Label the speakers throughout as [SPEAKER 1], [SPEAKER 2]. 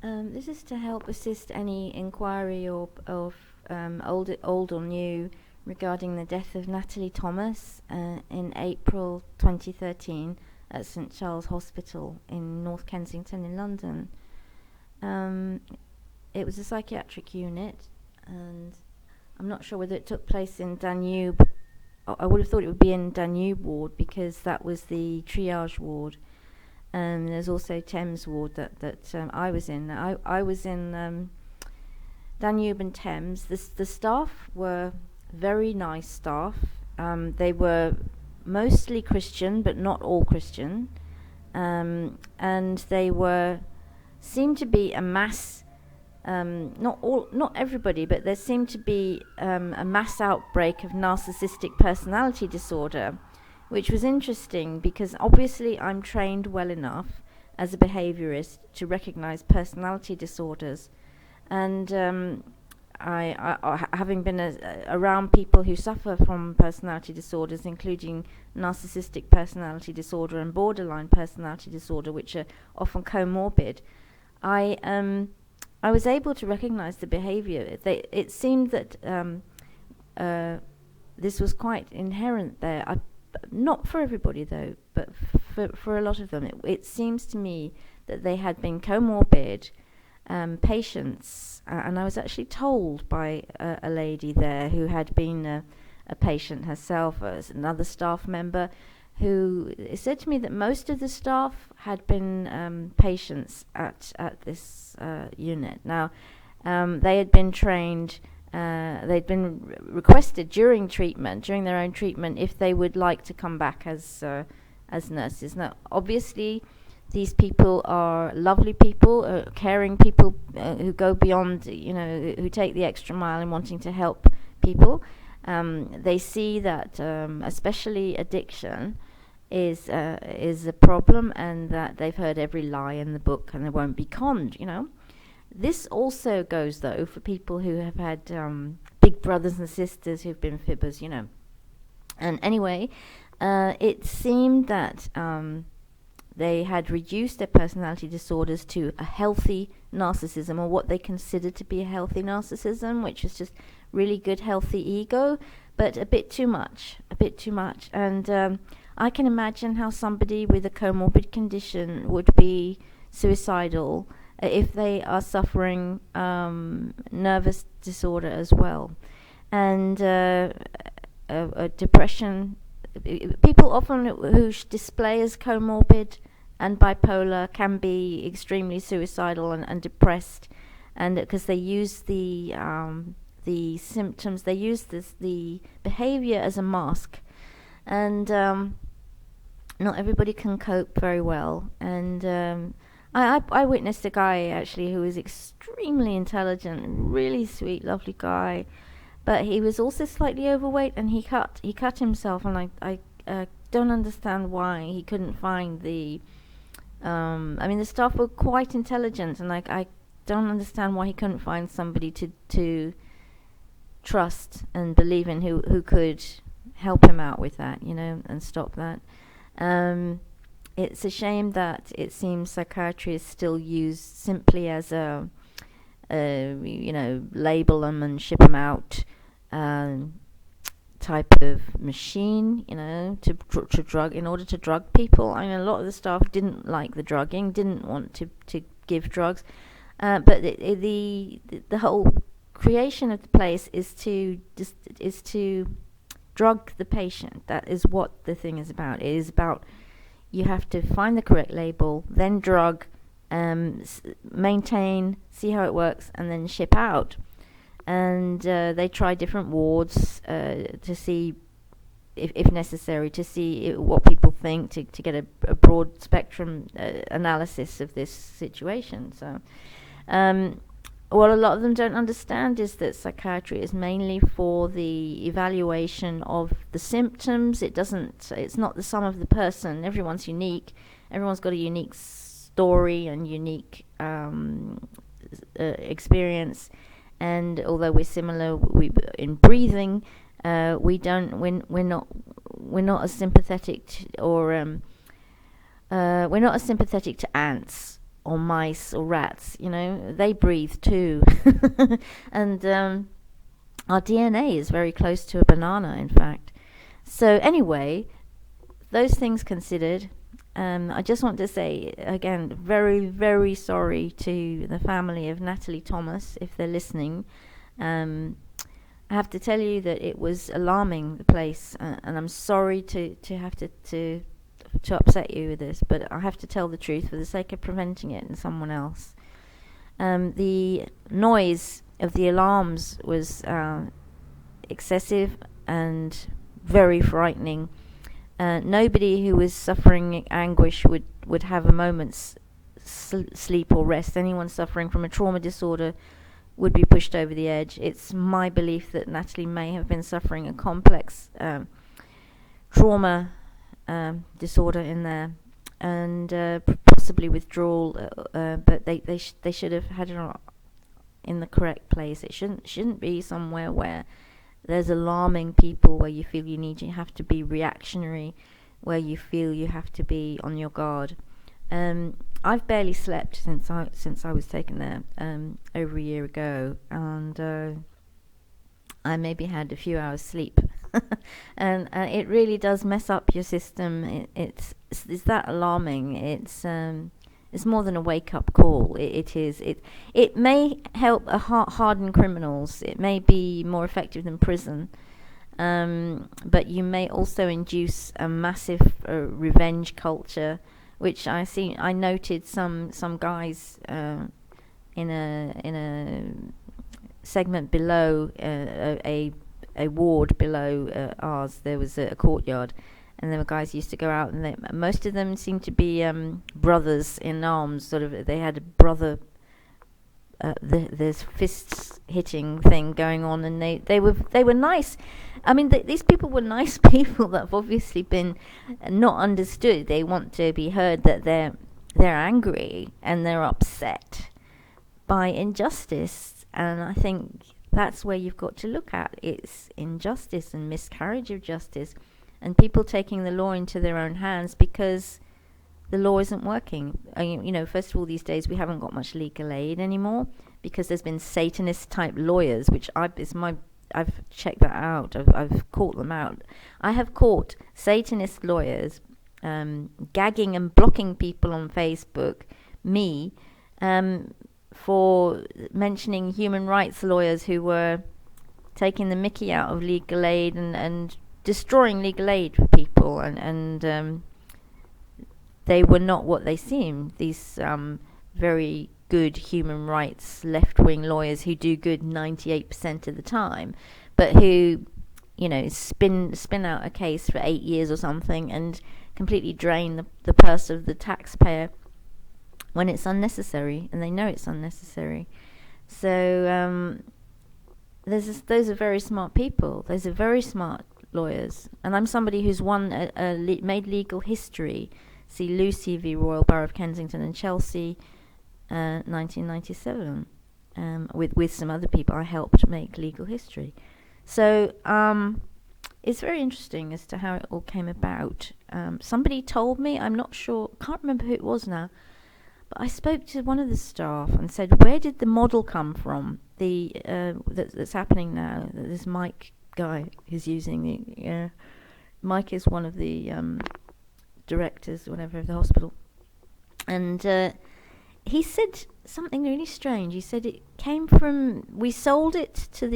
[SPEAKER 1] This is to help assist any inquiry or of old or new regarding the death of Natalie Thomas in April 2013 at St.Charles Hospital in North Kensington in London. Um, it was a psychiatric unit, and I'm not sure whether it took place in Danube. I would have thought it would be in Danube ward because that was the triage ward. There's also Thames ward that I was in. I was in Danube and Thames. The staff were very nice staff. They were mostly Christian, but not all Christian. And they seemed to be a mass. Not everybody, but there seemed to be a mass outbreak of narcissistic personality disorder, which was interesting because obviously I'm trained well enough as a behaviorist to recognize personality disorders, and having been around people who suffer from personality disorders, including narcissistic personality disorder and borderline personality disorder, which are often comorbid, I was able to recognize the behavior. It seemed that this was quite inherent there. Not for everybody though, but for a lot of them. It seems to me that they had been comorbid patients, and I was actually told by a lady there who had been a patient herself, as another staff member, who said to me that most of the staff had been patients at this unit. Now, they had been trained. They'd been requested during their own treatment, if they would like to come back as nurses. Now, obviously, these people are lovely people, caring people who go beyond, who take the extra mile in wanting to help people. They see that, especially addiction, is a problem, and that they've heard every lie in the book, and they won't be conned. This also goes, though, for people who have had big brothers and sisters who've been fibbers, And anyway, it seemed that they had reduced their personality disorders to a healthy narcissism, or what they considered to be a healthy narcissism, which is just really good, healthy ego, but a bit too much. And I can imagine how somebody with a comorbid condition would be suicidal if they are suffering nervous disorder as well, and depression. People often who display as comorbid and bipolar can be extremely suicidal and depressed, and because they use the symptoms, they use the behavior as a mask, and not everybody can cope very well. And I witnessed a guy actually who was extremely intelligent, really sweet, lovely guy, but he was also slightly overweight, and he cut himself, and I don't understand why he couldn't find the. The staff were quite intelligent, and I don't understand why he couldn't find somebody to trust and believe in who could help him out with that, and stop that. It's a shame that it seems psychiatry is still used simply as a label them and ship them out type of machine, to drug, in order to drug people. I mean, a lot of the staff didn't like the drugging, didn't want to give drugs, but the whole creation of the place is to drug the patient. That is what the thing is about. It is about, you have to find the correct label, then drug, maintain, see how it works, and then ship out. And they try different wards to see, if necessary, to see what people think, to get a broad spectrum analysis of this situation. So what a lot of them don't understand is that psychiatry is mainly for the evaluation of the symptoms. It's not the sum of the person. Everyone's unique. Everyone's got a unique story and unique experience. And although we're similar, in breathing, we're not as sympathetic to ants or mice or rats. They breathe too. And our DNA is very close to a banana, in fact. So anyway, those things considered, I just want to say again, very, very sorry to the family of Natalie Thomas, if they're listening. I have to tell you that it was alarming, the place, and I'm sorry to have to upset you with this, but I have to tell the truth for the sake of preventing it in someone else. The noise of the alarms was excessive and very frightening. Nobody who was suffering anguish would have a moment's sleep or rest. Anyone suffering from a trauma disorder would be pushed over the edge. It's my belief that Natalie may have been suffering a complex trauma disorder in there, and possibly withdrawal, but they should have had her in the correct place. It shouldn't be somewhere where there's alarming people, where you feel you have to be reactionary, where you feel you have to be on your guard. I've barely slept since I was taken there over a year ago, and I maybe had a few hours sleep. And it really does mess up your system. It's that alarming. It's more than a wake-up call. It may help harden criminals. It may be more effective than prison, but you may also induce a massive revenge culture, which I noted some guys in a segment below a ward below ours. There was a courtyard, and there were guys who used to go out, and most of them seemed to be brothers in arms. Sort of, they had a brother. There's fists hitting thing going on, and they were nice. I mean, these people were nice people that have obviously been not understood. They want to be heard that they're angry and they're upset by injustice, and I think that's where you've got to look at. It's injustice and miscarriage of justice, and people taking the law into their own hands because the law isn't working. First of all, these days we haven't got much legal aid anymore because there's been Satanist type lawyers, which I've checked that out. I've caught them out. I have caught Satanist lawyers gagging and blocking people on Facebook, for mentioning human rights lawyers who were taking the mickey out of legal aid and destroying legal aid for people, and they were not what they seemed. These very good human rights left-wing lawyers who do good 98% of the time, but who, spin out a case for 8 years or something and completely drain the purse of the taxpayer when it's unnecessary, and they know it's unnecessary. So those are very smart people. Those are very smart lawyers, and I'm somebody who's made legal history. See Lucy v. Royal Borough of Kensington and Chelsea, 1997. With some other people, I helped make legal history. So it's very interesting as to how it all came about. Somebody told me, I'm not sure, can't remember who it was now, but I spoke to one of the staff and said, where did the model come from? That's happening now. This Mike guy is using Mike is one of the directors, whatever, of the hospital, and he said something really strange. He said it came from, we sold it to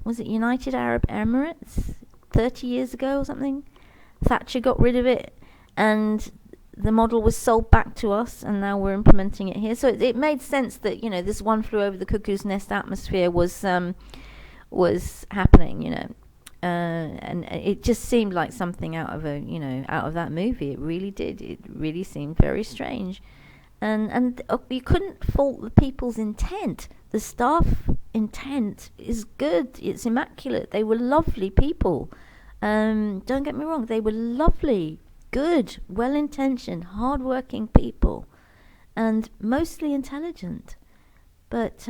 [SPEAKER 1] was it United Arab Emirates 30 years ago or something. Thatcher got rid of it, and the model was sold back to us, and now we're implementing it here. So it made sense that this one flew over the cuckoo's nest atmosphere was happening, and it just seemed like something out of that movie. It really did. It really seemed very strange, and you couldn't fault the people's intent. The staff intent is good. It's immaculate. They were lovely people. Don't get me wrong. They were lovely, good, well-intentioned, hard-working people, and mostly intelligent. But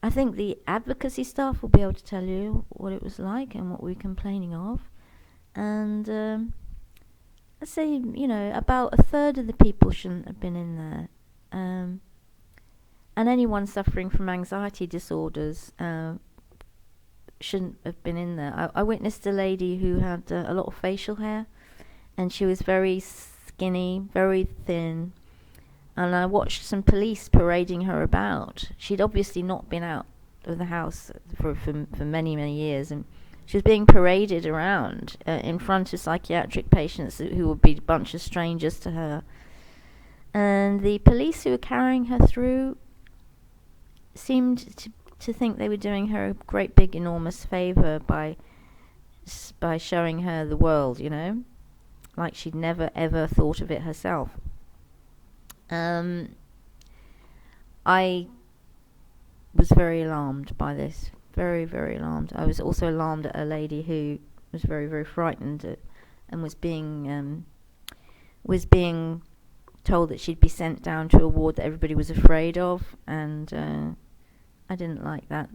[SPEAKER 1] I think the advocacy staff will be able to tell you what it was like and what we're complaining of. And I say, about a third of the people shouldn't have been in there. Um, and anyone suffering from anxiety disorders shouldn't have been in there. I witnessed a lady who had a lot of facial hair, and she was very skinny, very thin, and I watched some police parading her about. She'd obviously not been out of the house for many, many years, and she was being paraded around in front of psychiatric patients who would be a bunch of strangers to her. And the police who were carrying her through seemed to think they were doing her a great big enormous favour by showing her the world, like she'd never ever thought of it herself. I was very alarmed by this, very, very alarmed. I was also alarmed at a lady who was very, very frightened and was being told that she'd be sent down to a ward that everybody was afraid of, and I didn't like that.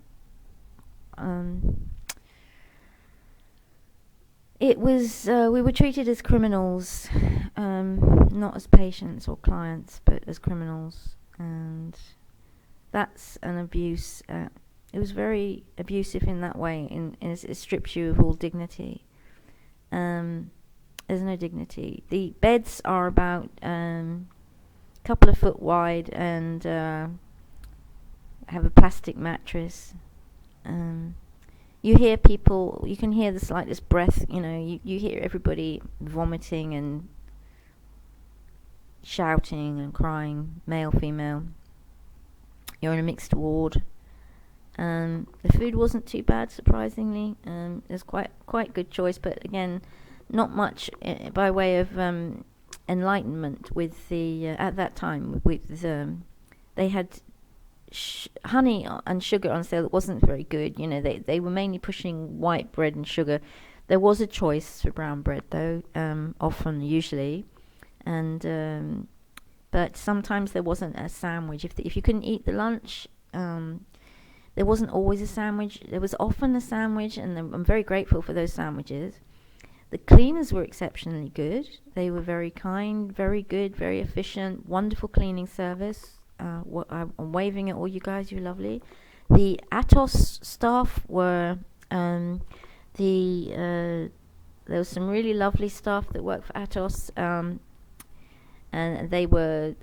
[SPEAKER 1] It was we were treated as criminals, not as patients or clients, but as criminals, and that's an abuse. It was very abusive in that way. It strips you of all dignity. There's no dignity. The beds are about couple of foot wide and have a plastic mattress. You hear people, you can hear the slightest breath, you hear everybody vomiting and shouting and crying, male, female. You're in a mixed ward. The food wasn't too bad, surprisingly. There's quite good choice, but again, not much by way of enlightenment with the at that time. They had honey and sugar on sale that wasn't very good. They were mainly pushing white bread and sugar. There was a choice for brown bread though, usually, and but sometimes there wasn't a sandwich. If you couldn't eat the lunch, there wasn't always a sandwich. There was often a sandwich, and I'm very grateful for those sandwiches. The cleaners were exceptionally good. They were very kind, very good, very efficient, wonderful cleaning service. I'm waving at all you guys, you're lovely. The Atos staff were there was some really lovely staff that worked for Atos, and they were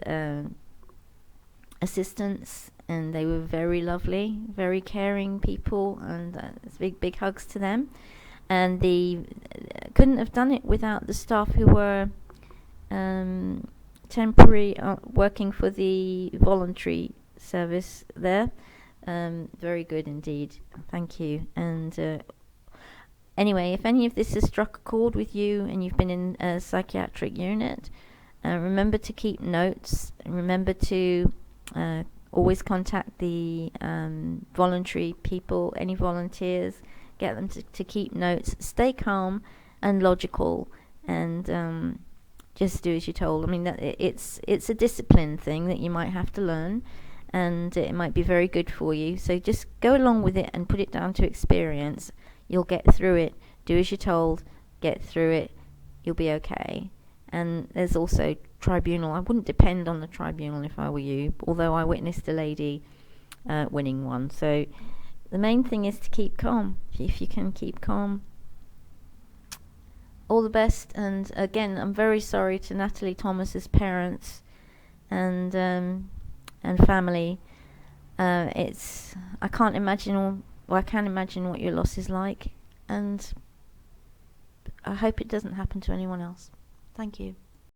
[SPEAKER 1] assistants, and they were very lovely, very caring people, and big hugs to them. And they couldn't have done it without the staff who were temporary working for the voluntary service there. Very good indeed. Thank you. And anyway, if any of this has struck a chord with you and you've been in a psychiatric unit, remember to keep notes. Remember to always contact the voluntary people, any volunteers. Get them to keep notes. Stay calm and logical, and just do as you're told. I mean, it's a discipline thing that you might have to learn, and it might be very good for you. So just go along with it and put it down to experience. You'll get through it. Do as you're told. Get through it. You'll be okay. And there's also tribunal. I wouldn't depend on the tribunal if I were you, although I witnessed a lady winning one. So the main thing is to keep calm. If you can keep calm. All the best. And again, I'm very sorry to Natalie Thomas's parents and family. I can't imagine I can imagine what your loss is like, and I hope it doesn't happen to anyone else. Thank you.